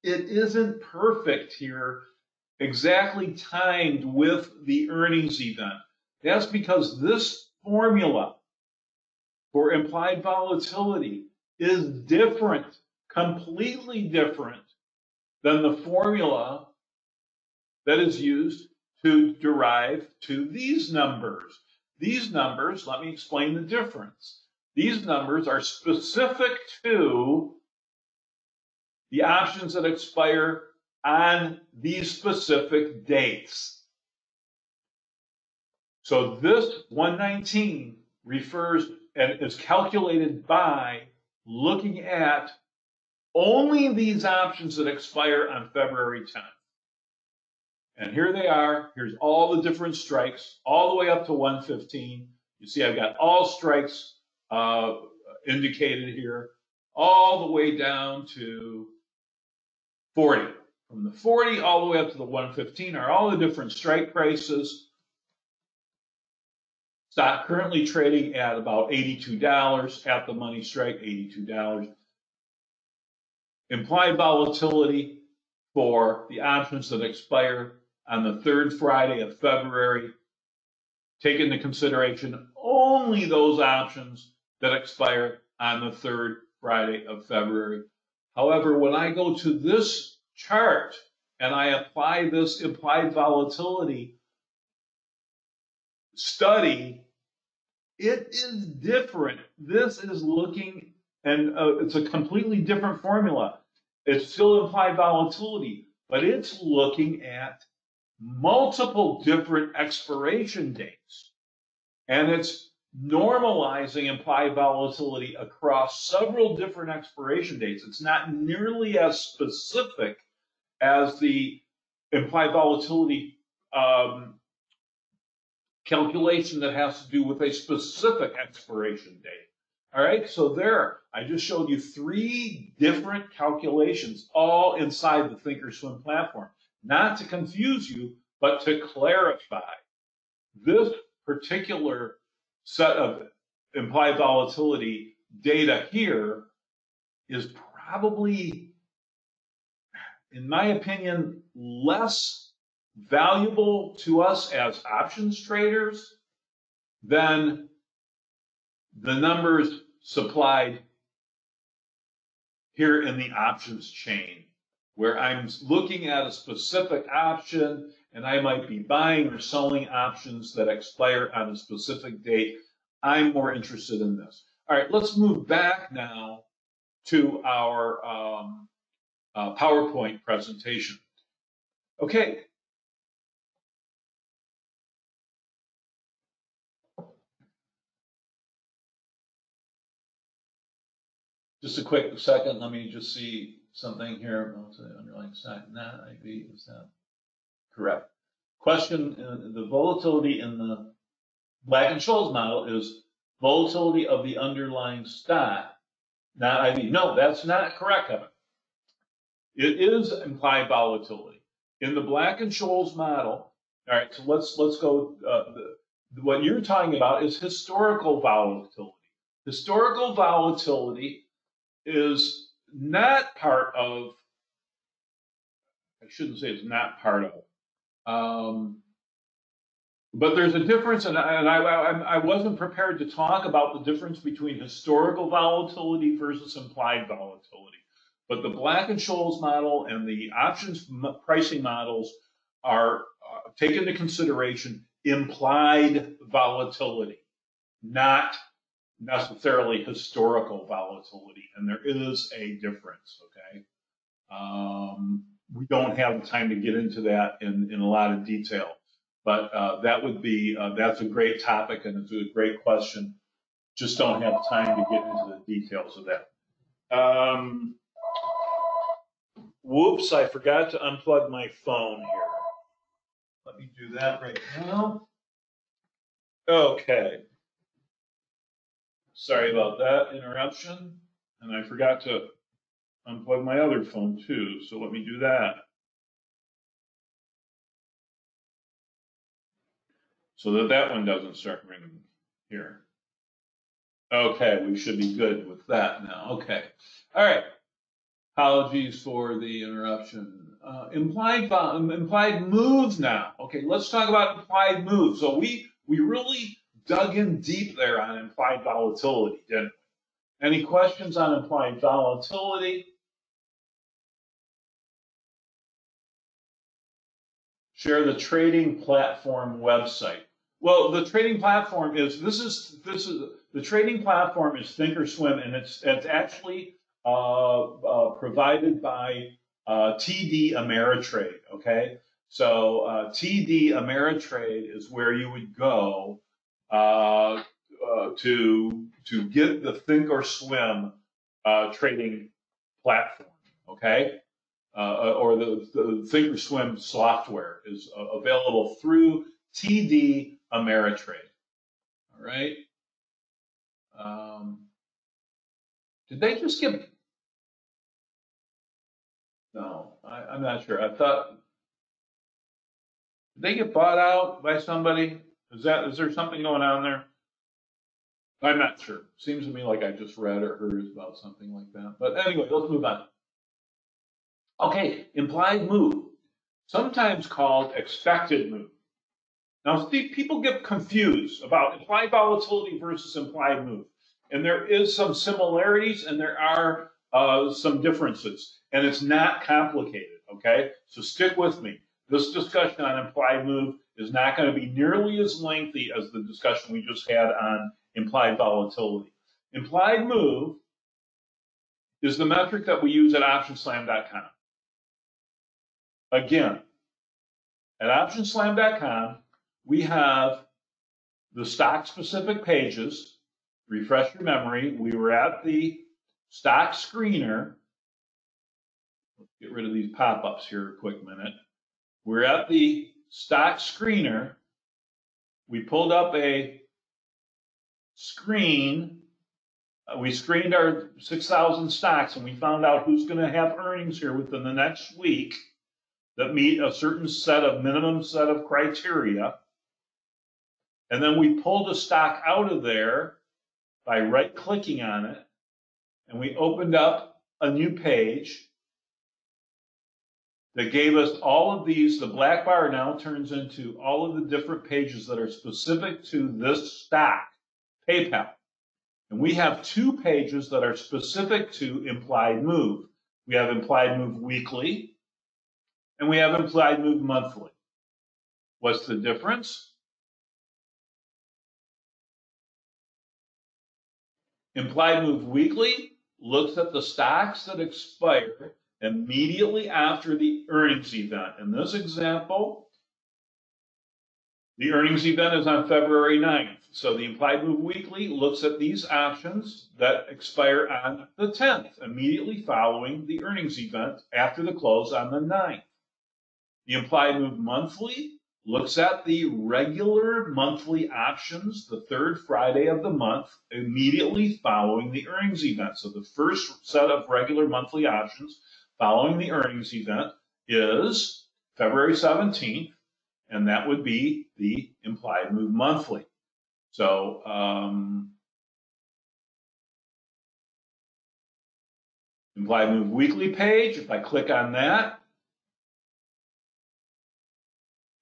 it isn't perfect here, exactly timed with the earnings event. That's because this formula for implied volatility is different, completely different than the formula that is used to derive to these numbers. These numbers, let me explain the difference. These numbers are specific to the options that expire on these specific dates. So this 119 refers and is calculated by looking at only these options that expire on February 10th. And here they are. Here's all the different strikes, all the way up to 115. You see, I've got all strikes indicated here, all the way down to 40. From the 40 all the way up to the 115 are all the different strike prices. Stock currently trading at about $82 at the money strike, $82. Implied volatility for the options that expire on the third Friday of February. Take into consideration only those options that expire on the third Friday of February. However, when I go to this chart and I apply this implied volatility study, it is different. This is looking, and it's a completely different formula. It's still implied volatility, but it's looking at multiple different expiration dates. And it's normalizing implied volatility across several different expiration dates. It's not nearly as specific as the implied volatility calculation that has to do with a specific expiration date. All right, so there, I just showed you 3 different calculations, all inside the Thinkorswim platform. Not to confuse you, but to clarify. This particular set of implied volatility data here is probably, in my opinion, less valuable to us as options traders than the numbers supplied here in the options chain, where I'm looking at a specific option and I might be buying or selling options that expire on a specific date. I'm more interested in this. All right, let's move back now to our PowerPoint presentation. Okay. Just a quick second, let me just see something here. Underlying stock, not IB, is that correct? Question, the volatility in the Black-Scholes model is volatility of the underlying stock, not IB. No, that's not correct, Kevin. It is implied volatility. In the Black-Scholes model, all right, so let's go, what you're talking about is historical volatility. Historical volatility is not part of, I shouldn't say it's not part of, but there's a difference, and I wasn't prepared to talk about the difference between historical volatility versus implied volatility. But the Black-Scholes model and the options pricing models are take into consideration implied volatility, not necessarily historical volatility, and there is a difference, okay? We don't have the time to get into that in a lot of detail, but that would be, that's a great topic and it's a great question. Just don't have time to get into the details of that. Whoops, I forgot to unplug my phone here. Let me do that right now. Okay. Sorry about that interruption. And I forgot to unplug my other phone too, so let me do that. So that one doesn't start ringing here. Okay, we should be good with that now. Okay. All right. Apologies for the interruption. Implied moves now. Okay, let's talk about implied moves. So we really dug in deep there on implied volatility, didn't we? Any questions on implied volatility? Share the trading platform website. Well, the trading platform is the trading platform is Thinkorswim, and it's actually provided by TD Ameritrade. Okay, so TD Ameritrade is where you would go to get the Thinkorswim trading platform. Okay. Or the Thinkorswim software is available through TD Ameritrade. All right. Did they just get? No, I'm not sure. I thought, did they get bought out by somebody? Is there something going on there? I'm not sure. Seems to me like I just read or heard about something like that. But anyway, let's move on. Okay, implied move, sometimes called expected move. Now, people get confused about implied volatility versus implied move. And there is some similarities and there are some differences. And it's not complicated, okay? So stick with me. This discussion on implied move is not going to be nearly as lengthy as the discussion we just had on implied volatility. Implied move is the metric that we use at OptionSlam.com. Again, at OptionSlam.com, we have the stock-specific pages. Refresh your memory. We were at the stock screener. Let's get rid of these pop-ups here a quick minute. We're at the stock screener. We pulled up a screen. We screened our 6,000 stocks, and we found out who's going to have earnings here within the next week that meet a certain minimum set of criteria. And then we pulled a stock out of there by right-clicking on it, and we opened up a new page that gave us all of these. The black bar now turns into all of the different pages that are specific to this stock, PayPal. And we have two pages that are specific to implied move. We have implied move weekly, and we have implied move monthly. What's the difference? Implied move weekly looks at the stocks that expire immediately after the earnings event. In this example, the earnings event is on February 9th. So the implied move weekly looks at these options that expire on the 10th, immediately following the earnings event after the close on the 9th. The implied move monthly looks at the regular monthly options the third Friday of the month immediately following the earnings event. So the first set of regular monthly options following the earnings event is February 17th, and that would be the implied move monthly. So implied move weekly page, if I click on that,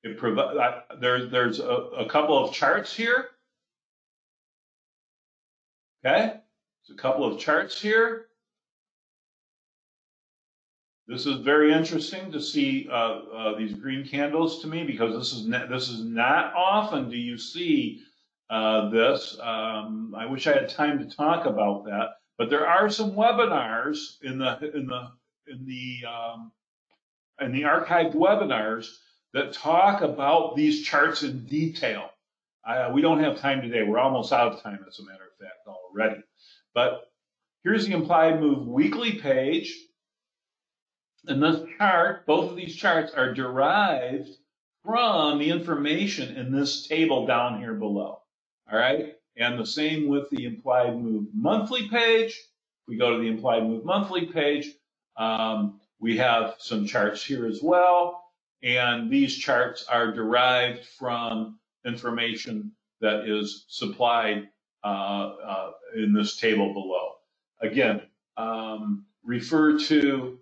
it there's a couple of charts here. Okay, there's a couple of charts here. This is very interesting to see these green candles to me, because this is not often do you see this. I wish I had time to talk about that, but there are some webinars in the archived webinars that talk about these charts in detail. We don't have time today. We're almost out of time, as a matter of fact, already. But here's the implied move weekly page. And this chart, both of these charts are derived from the information in this table down here below. All right? And the same with the implied move monthly page. If we go to the implied move monthly page, we have some charts here as well. And these charts are derived from information that is supplied in this table below. Again, refer to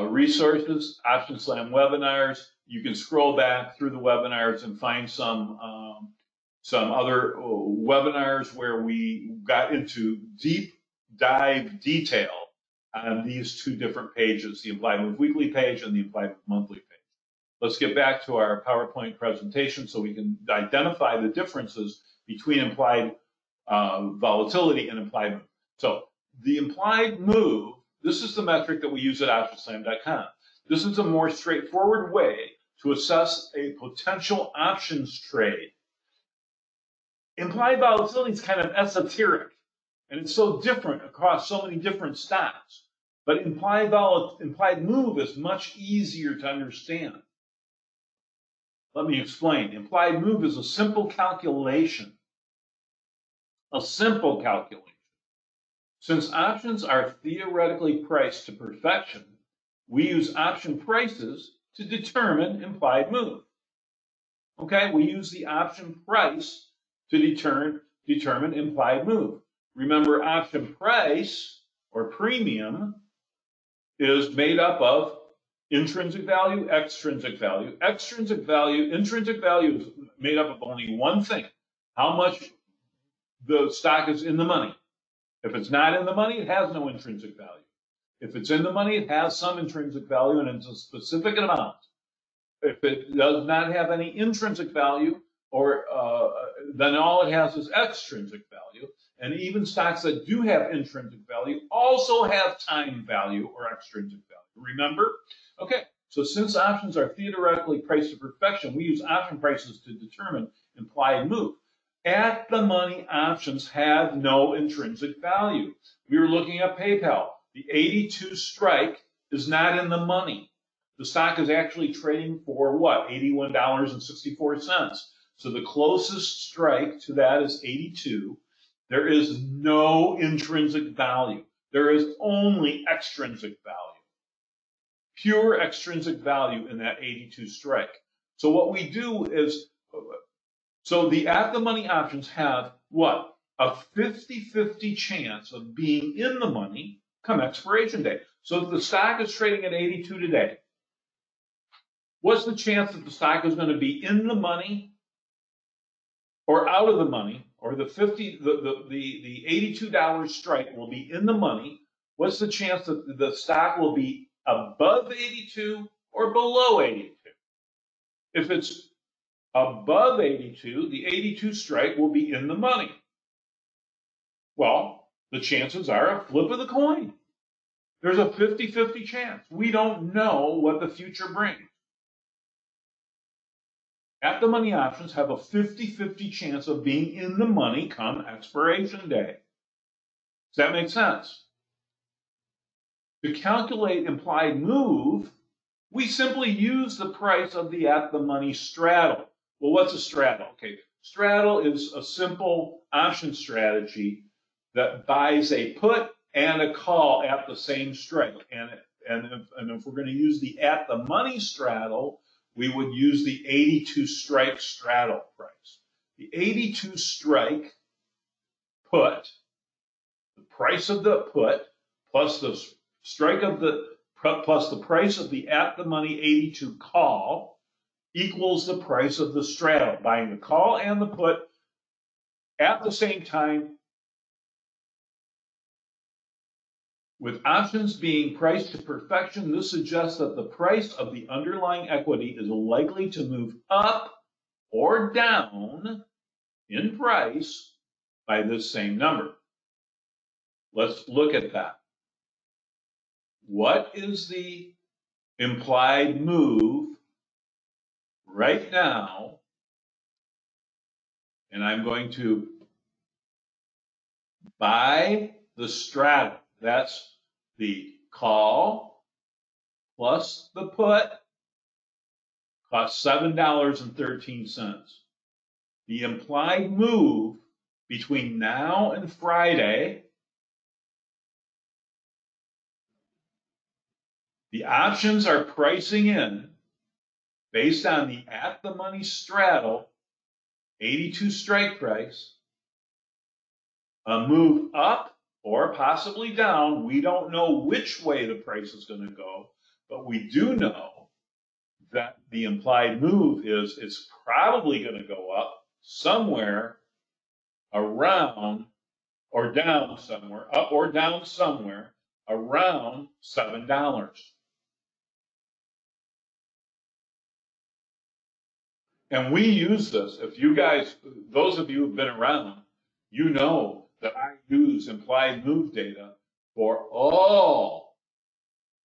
resources, Option Slam webinars. You can scroll back through the webinars and find some other webinars where we got into deep dive detail on these two different pages, the Implied Move Weekly page and the Implied Move Monthly page. Let's get back to our PowerPoint presentation so we can identify the differences between implied volatility and implied move. So the implied move, this is the metric that we use at OptionSlam.com. This is a more straightforward way to assess a potential options trade. Implied volatility is kind of esoteric, and it's so different across so many different stocks. But implied move is much easier to understand. Let me explain. Implied move is a simple calculation. A simple calculation. Since options are theoretically priced to perfection, we use option prices to determine implied move. Okay, we use the option price to determine implied move. Remember, option price or premium is made up of intrinsic value, extrinsic value. Intrinsic value is made up of only one thing: how much the stock is in the money. If it's not in the money, it has no intrinsic value. If it's in the money, it has some intrinsic value, and it's a specific amount. If it does not have any intrinsic value, then all it has is extrinsic value. And even stocks that do have intrinsic value also have time value or extrinsic value. Remember? Okay, so since options are theoretically priced to perfection, we use option prices to determine implied move. At the money options have no intrinsic value. We were looking at PayPal. The 82 strike is not in the money. The stock is actually trading for what? $81.64. So the closest strike to that is 82. There is no intrinsic value. There is only extrinsic value. Pure extrinsic value in that 82 strike. So what we do is, so the at the money options have what? A 50-50 chance of being in the money come expiration day. So if the stock is trading at 82 today, what's the chance that the stock is going to be in the money or out of the money, or the $82 strike will be in the money? What's the chance that the stock will be above 82 or below 82? If it's above 82, the 82 strike will be in the money. Well, the chances are a flip of the coin. There's a 50-50 chance. We don't know what the future brings. At the money options have a 50-50 chance of being in the money come expiration day. Does that make sense? To calculate implied move, we simply use the price of the at the money straddle. Well, what's a straddle? Okay, straddle is a simple option strategy that buys a put and a call at the same strike. And if we're going to use the at the money straddle, we would use the 82 strike straddle price. The 82 strike put, the price of the put plus the strike of the plus the price of the at the money 82 call equals the price of the straddle. Buying the call and the put at the same time, with options being priced to perfection, this suggests that the price of the underlying equity is likely to move up or down in price by this same number. Let's look at that. What is the implied move right now? And I'm going to buy the straddle. That's the call plus the put, costs $7.13. The implied move between now and Friday, the options are pricing in based on the at the money straddle 82 strike price move up or possibly down. We don't know which way the price is going to go, but we do know that the implied move is it's probably going to go up somewhere around or down somewhere, up or down somewhere around $7. And we use this. If you guys, those of you who've been around, you know that I use implied move data for all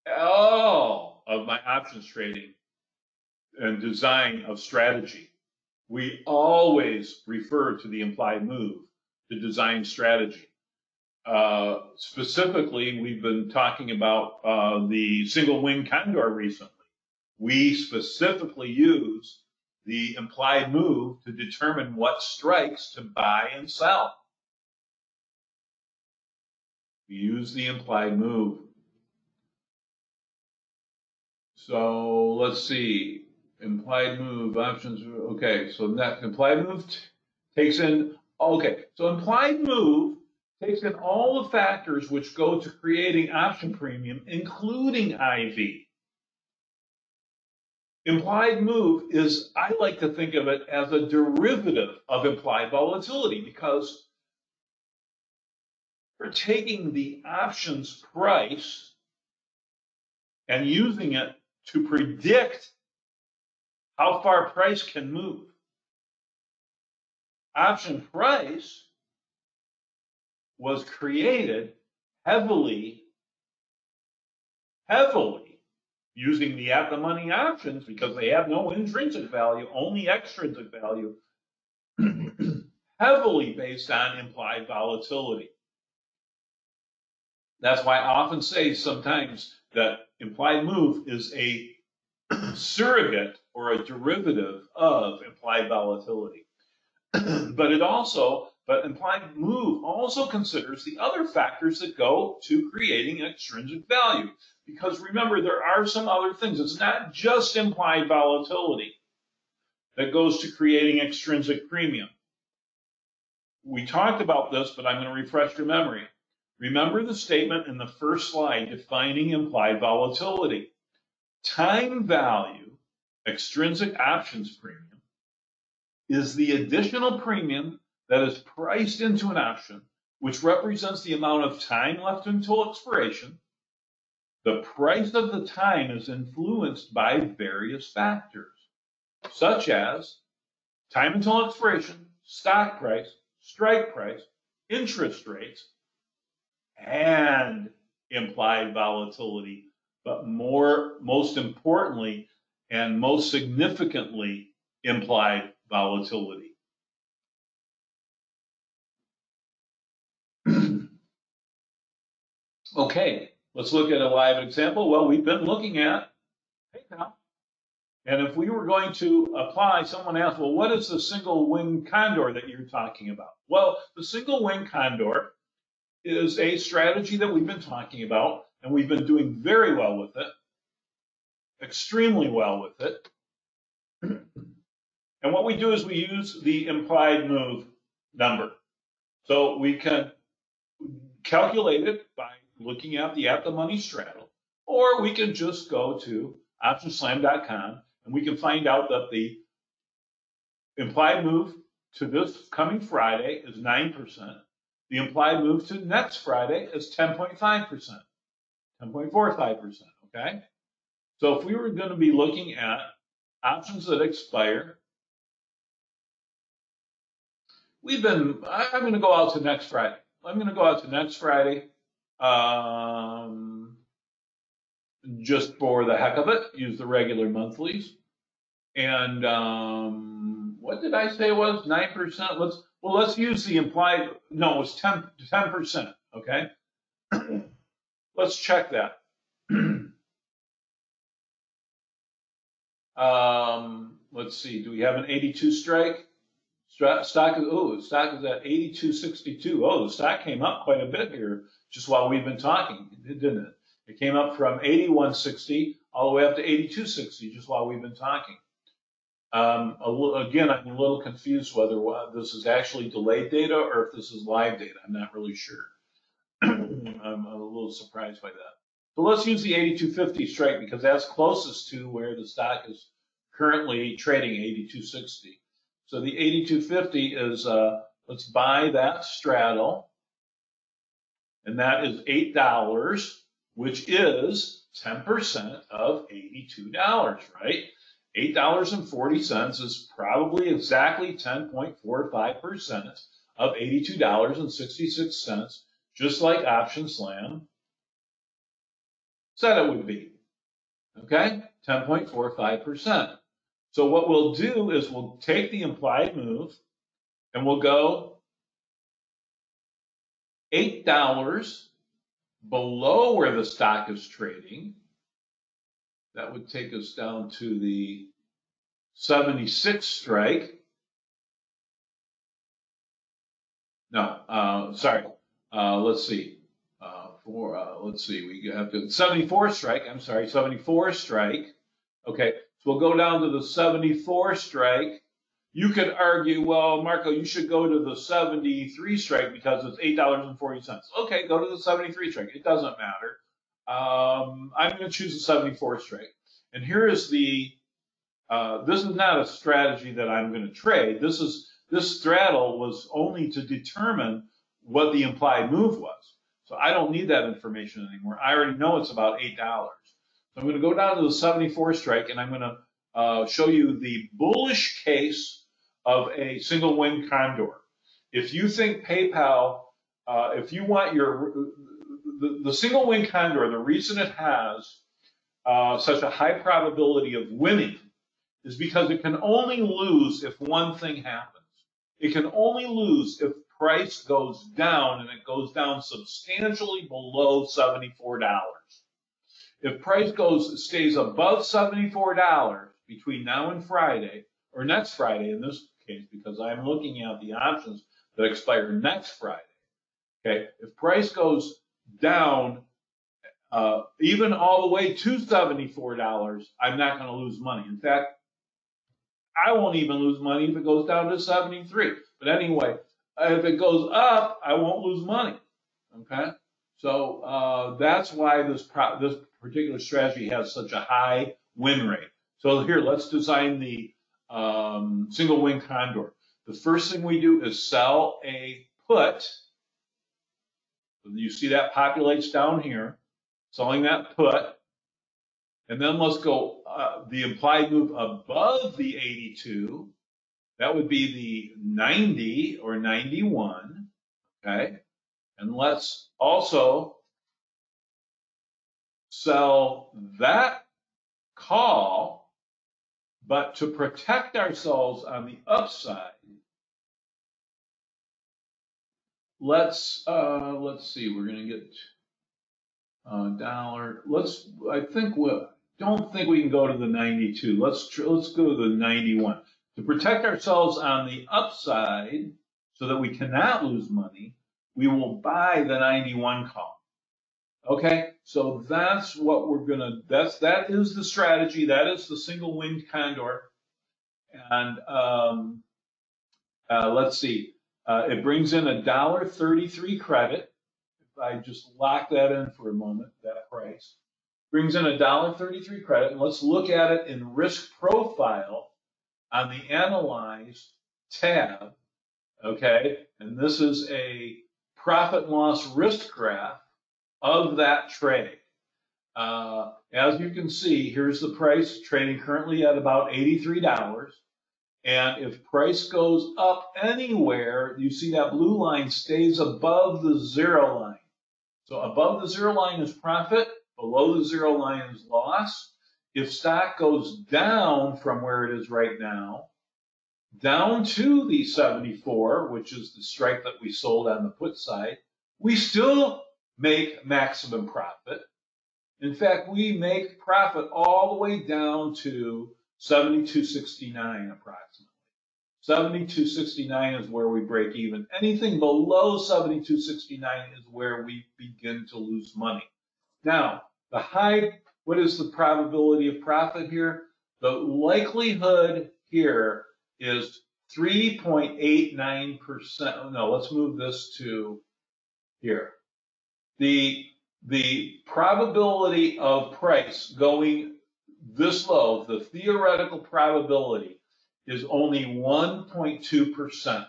of my options trading and design of strategy. We always refer to the implied move to design strategy. Specifically, we've been talking about the single wing condor recently. We specifically use the implied move to determine what strikes to buy and sell. We use the implied move. So let's see, implied move options. Okay, so that implied move takes in. Okay, so implied move takes in all the factors which go to creating option premium, including IV. Implied move is, I like to think of it as a derivative of implied volatility, because we're taking the options price and using it to predict how far price can move. Option price was created heavily using the at-the-money options because they have no intrinsic value, only extrinsic value, heavily based on implied volatility. That's why I often say sometimes that implied move is a surrogate or a derivative of implied volatility. But implied move also considers the other factors that go to creating extrinsic value. Because remember, there are some other things. It's not just implied volatility that goes to creating extrinsic premium. We talked about this, but I'm going to refresh your memory. Remember the statement in the first slide defining implied volatility. Time value, extrinsic options premium, is the additional premium that is priced into an option, which represents the amount of time left until expiration. The price of the time is influenced by various factors, such as time until expiration, stock price, strike price, interest rates, and implied volatility. But most importantly, and most significantly, implied volatility. Okay, let's look at a live example. Well, we've been looking at PayPal. And if we were going to apply, someone asked, well, what is the single wing condor that you're talking about? Well, the single wing condor is a strategy that we've been talking about, and we've been doing very well with it, extremely well with it. And what we do is we use the implied move number. So we can calculate it by looking at the money straddle, or we can just go to optionslam.com and we can find out that the implied move to this coming Friday is 9%. The implied move to next Friday is 10.5%, 10.45%, okay? So if we were going to be looking at options that expire, I'm going to go out to next Friday. I'm going to go out to next Friday just for the heck of it, use the regular monthlies. And what did I say it was? 9%? Let's use the implied, no, it was 10%, okay? Let's check that. Let's see, do we have an 82 strike? Stock is at 82.62. Oh, the stock came up quite a bit here just while we've been talking, didn't it? It came up from 81.60 all the way up to 82.60 just while we've been talking. Again, I'm a little confused whether this is actually delayed data or if this is live data. I'm not really sure. I'm a little surprised by that. So let's use the 8250 strike because that's closest to where the stock is currently trading, 8260. So the 8250 is, let's buy that straddle, and that is $8, which is 10% of $82, right? $8.40 is probably exactly 10.45% of $82.66, just like Option Slam said it would be. Okay, 10.45%. So what we'll do is we'll take the implied move and we'll go $8 below where the stock is trading. That would take us down to the 76 strike. No, sorry. Let's see. Let's see. We have to 74 strike. I'm sorry, 74 strike. Okay, so we'll go down to the 74 strike. You could argue, well, Marco, you should go to the 73 strike because it's $8.40. Okay, go to the 73 strike. It doesn't matter. I'm going to choose the 74 strike. And here is the, this is not a strategy that I'm going to trade. This straddle was only to determine what the implied move was. So I don't need that information anymore. I already know it's about $8. So I'm going to go down to the 74 strike and I'm going to show you the bullish case of a single wing condor. If you think PayPal, if you want the single wing condor, the reason it has such a high probability of winning is because it can only lose if one thing happens. It can only lose if price goes down and it goes down substantially below $74. If price stays above $74 between now and Friday, or next Friday in this case, because I'm looking at the options that expire next Friday. Okay, if price goes down even all the way to $74, I'm not going to lose money. In fact, I won't even lose money if it goes down to 73. But anyway, if it goes up, I won't lose money. Okay, so that's why this particular strategy has such a high win rate. So here, let's design the single wing condor. The first thing we do is sell a put. You see that populates down here, selling that put. And then let's go the implied move above the 82. That would be the 90 or 91. Okay. And let's also sell that call, but to protect ourselves on the upside, let's see, we're going to get dollar. Don't think we can go to the 92. Let's go to the 91. To protect ourselves on the upside so that we cannot lose money, we will buy the 91 call. Okay, so that's what we're gonna, that is the strategy, that is the single winged condor. And let's see, it brings in $1.33 credit. If I just lock that in for a moment, that price brings in $1.33 credit. And let's look at it in risk profile on the Analyze tab. Okay, and this is a profit and loss risk graph of that trade. As you can see, here's the price trading currently at about $83. And if price goes up anywhere, you see that blue line stays above the zero line. So above the zero line is profit, below the zero line is loss. If stock goes down from where it is right now, down to the 74, which is the strike that we sold on the put side, we still make maximum profit. In fact, we make profit all the way down to 72.69 approximately. 72.69 is where we break even. Anything below 72.69 is where we begin to lose money. Now, what is the probability of profit here? The likelihood here is 3.89%. No, let's move this to here. The probability of price going this low, the theoretical probability is only 1.2%.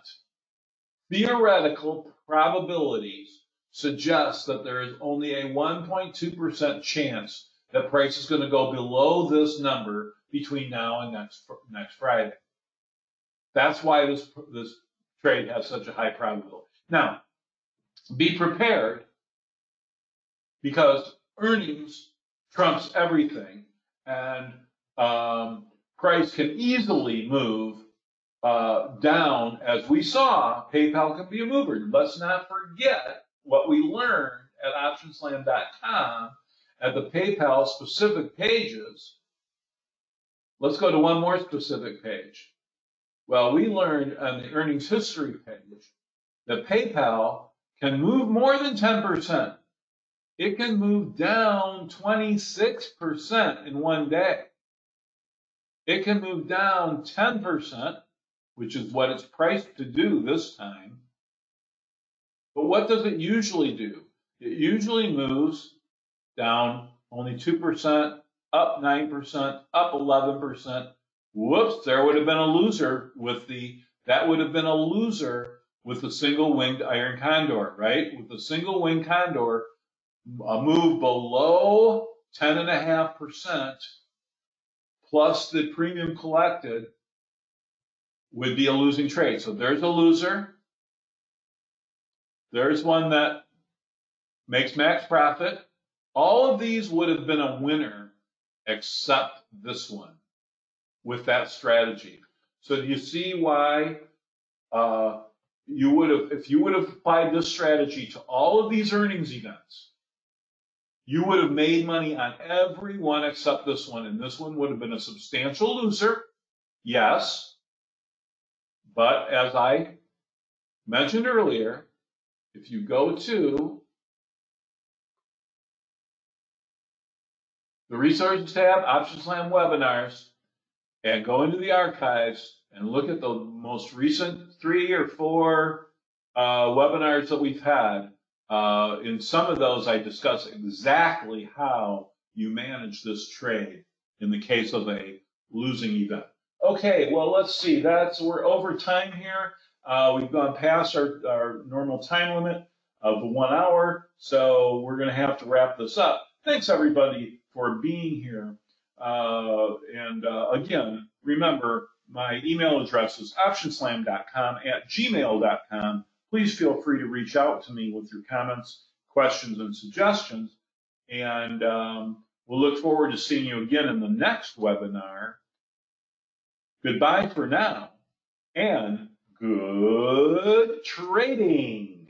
Theoretical probabilities suggest that there is only a 1.2% chance that price is going to go below this number between now and next Friday. That's why this trade has such a high probability. Now, be prepared, because earnings trumps everything, and price can easily move down. As we saw, PayPal can be a mover. Let's not forget what we learned at OptionsLand.com at the PayPal specific pages. Let's go to one more specific page. Well, we learned on the earnings history page that PayPal can move more than 10%. It can move down 26% in one day. It can move down 10%, which is what it's priced to do this time. But what does it usually do? It usually moves down only 2%, up 9%, up 11%. Whoops, there would have been a loser with the single-winged iron condor, right? With the single-winged condor, a move below 10.5% plus the premium collected would be a losing trade. So there's a loser. There's one that makes max profit. All of these would have been a winner except this one with that strategy. So do you see why you would have, if you would have applied this strategy to all of these earnings events, you would have made money on every one except this one, and this one would have been a substantial loser, yes. But as I mentioned earlier, if you go to the resources tab, OptionsLand webinars, and go into the archives and look at the most recent 3 or 4 webinars that we've had, in some of those I discuss exactly how you manage this trade in the case of a losing event. Okay, well, let's see. We're over time here. We've gone past our normal time limit of 1 hour, so we're going to have to wrap this up. Thanks, everybody, for being here. Again, remember, my email address is optionslam.com@gmail.com. Please feel free to reach out to me with your comments, questions, and suggestions. And we'll look forward to seeing you again in the next webinar. Goodbye for now, and good trading.